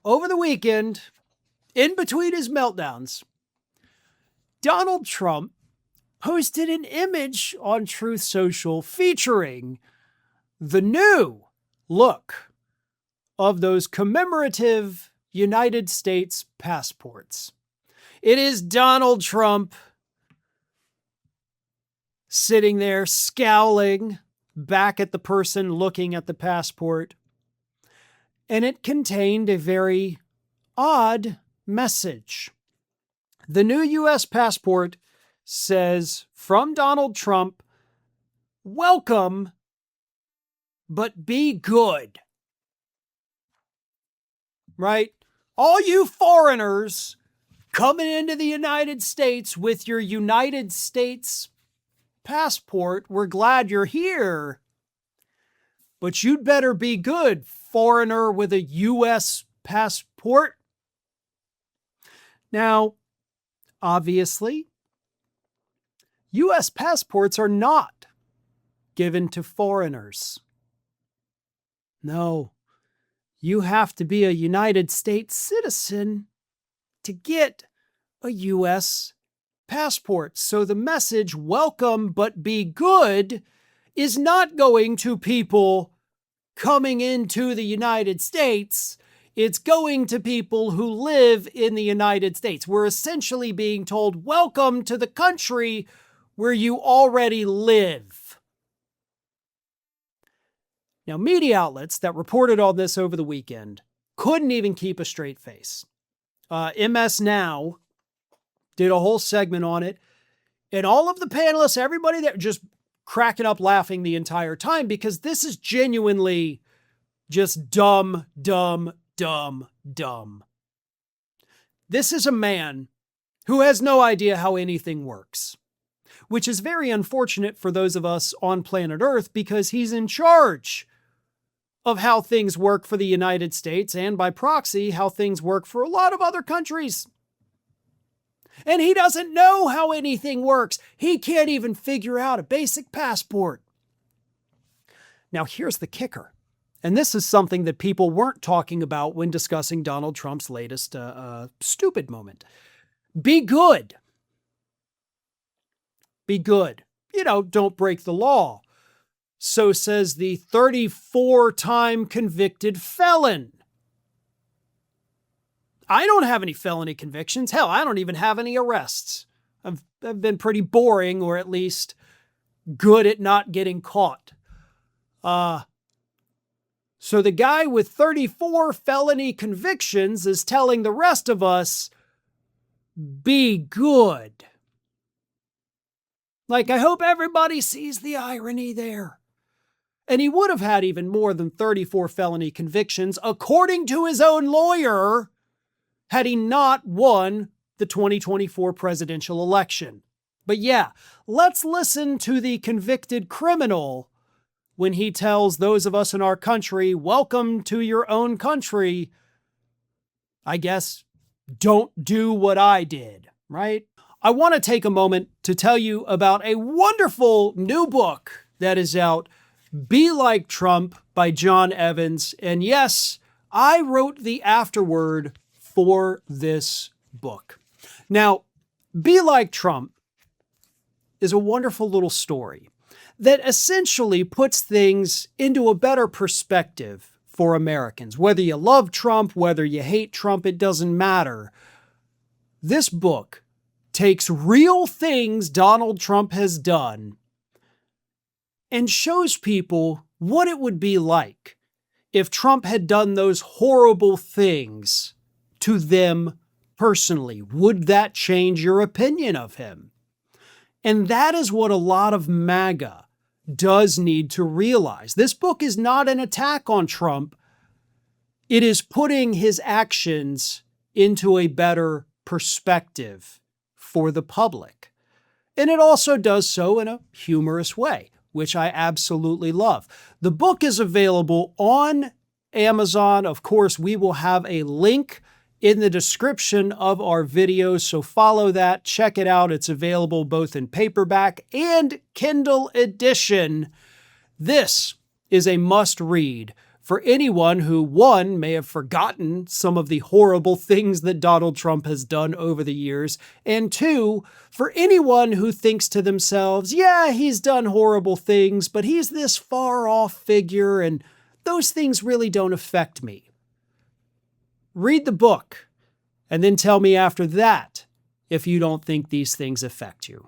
over the weekend, in between his meltdowns, Donald Trump posted an image on Truth Social featuring the new look of those commemorative United States passports. It is Donald Trump sitting there scowling back at the person looking at the passport. And it contained a very odd message. The new U.S. passport says, from Donald Trump, welcome, but be good. Right? All you foreigners coming into the United States with your United States passport, we're glad you're here. But you'd better be good, foreigner with a U.S. passport. Now, obviously, U.S. passports are not given to foreigners. No, you have to be a United States citizen to get a U.S. passport. So the message, welcome but be good, is not going to people coming into the United States. It's going to people who live in the United States. We're essentially being told, welcome to the country where you already live. Now, media outlets that reported on this over the weekend couldn't even keep a straight face. MS Now did a whole segment on it, and all of the panelists, everybody there, just cracking up laughing the entire time, because this is genuinely just dumb. This is a man who has no idea how anything works, which is very unfortunate for those of us on planet Earth, because he's in charge of how things work for the United States and, by proxy, how things work for a lot of other countries. And he doesn't know how anything works. He can't even figure out a basic passport. Now, here's the kicker. And this is something that people weren't talking about when discussing Donald Trump's latest stupid moment. Be good. Be good. Don't break the law. So says the 34-time convicted felon. I don't have any felony convictions. Hell, I don't even have any arrests. I've been pretty boring, or at least good at not getting caught. So the guy with 34 felony convictions is telling the rest of us, be good. Like, I hope everybody sees the irony there. And he would have had even more than 34 felony convictions, according to his own lawyer, had he not won the 2024 presidential election. But yeah, let's listen to the convicted criminal when he tells those of us in our country, welcome to your own country. I guess, don't do what I did, right? I want to take a moment to tell you about a wonderful new book that is out, Be Like Trump by John Evans. And yes, I wrote the afterword for this book. Now, Be Like Trump is a wonderful little story that essentially puts things into a better perspective for Americans. Whether you love Trump, whether you hate Trump, it doesn't matter. This book takes real things Donald Trump has done and shows people what it would be like if Trump had done those horrible things to them personally. Would that change your opinion of him? And that is what a lot of MAGA does need to realize. This book is not an attack on Trump. It is putting his actions into a better perspective for the public. And it also does so in a humorous way, which I absolutely love. The book is available on Amazon. Of course, we will have a link in the description of our video, so follow that, check it out. It's available both in paperback and Kindle edition. This is a must-read for anyone who, one, may have forgotten some of the horrible things that Donald Trump has done over the years, and two, for anyone who thinks to themselves, yeah, he's done horrible things, but he's this far-off figure, and those things really don't affect me. Read the book, and then tell me after that if you don't think these things affect you.